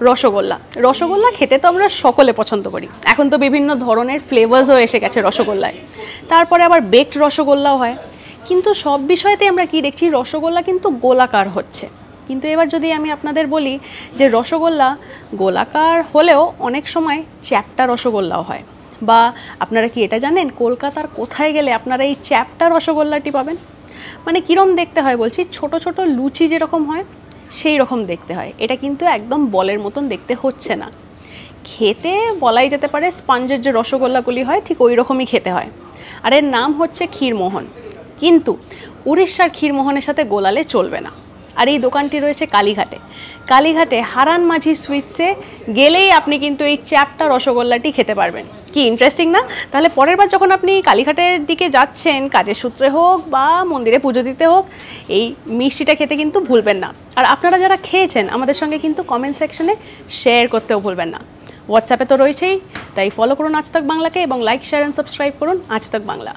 রসগোল্লা। রসগোল্লা খেতে তো আমরা সকলে পছন্দ করি, এখন তো বিভিন্ন ধরনের ফ্লেভার্সও এসে গেছে রসগোল্লায়। তারপরে আবার বেকড রসগোল্লাও হয়, কিন্তু সব বিষয়তে আমরা কি দেখছি, রসগোল্লা কিন্তু গোলাকার হচ্ছে। কিন্তু এবার যদি আমি আপনাদের বলি যে রসগোল্লা গোলাকার হলেও অনেক সময় চ্যাপ্টা রসগোল্লাও হয়। বা আপনারা কি এটা জানেন কলকাতার কোথায় গেলে আপনারা এই চ্যাপ্টা রসগোল্লাটি পাবেন? মানে কীরকম দেখতে হয় বলছি, ছোট ছোট লুচি যেরকম হয় সেই রকম দেখতে হয়। এটা কিন্তু একদম বলের মতন দেখতে হচ্ছে না, খেতে বলাই যেতে পারে স্পঞ্জের যে রসগোল্লাগুলি হয় ঠিক ওই রকমই খেতে হয়। আর এর নাম হচ্ছে ক্ষীরমোহন, কিন্তু উড়িষ্যার ক্ষীরমোহনের সাথে গোলালে চলবে না। আর এই দোকানটি রয়েছে কালীঘাটে। কালীঘাটে হারান মাঝি সুইটসে গেলেই আপনি কিন্তু এই চ্যাপ্টা রসগোল্লাটি খেতে পারবেন। কি ইন্টারেস্টিং না? তাহলে পরের বার যখন আপনি কালীঘাটের দিকে যাচ্ছেন, কাজের সূত্রে হোক বা মন্দিরে পুজো দিতে হোক, এই মিষ্টিটা খেতে কিন্তু ভুলবেন না। আর আপনারা যারা খেয়েছেন আমাদের সঙ্গে কিন্তু কমেন্ট সেকশনে শেয়ার করতেও ভুলবেন না। হোয়াটসঅ্যাপে তো রয়েছেই, তাই ফলো করুন আজ তক বাংলাকে এবং লাইক, শেয়ার অ্যান্ড সাবস্ক্রাইব করুন আজ তক বাংলা।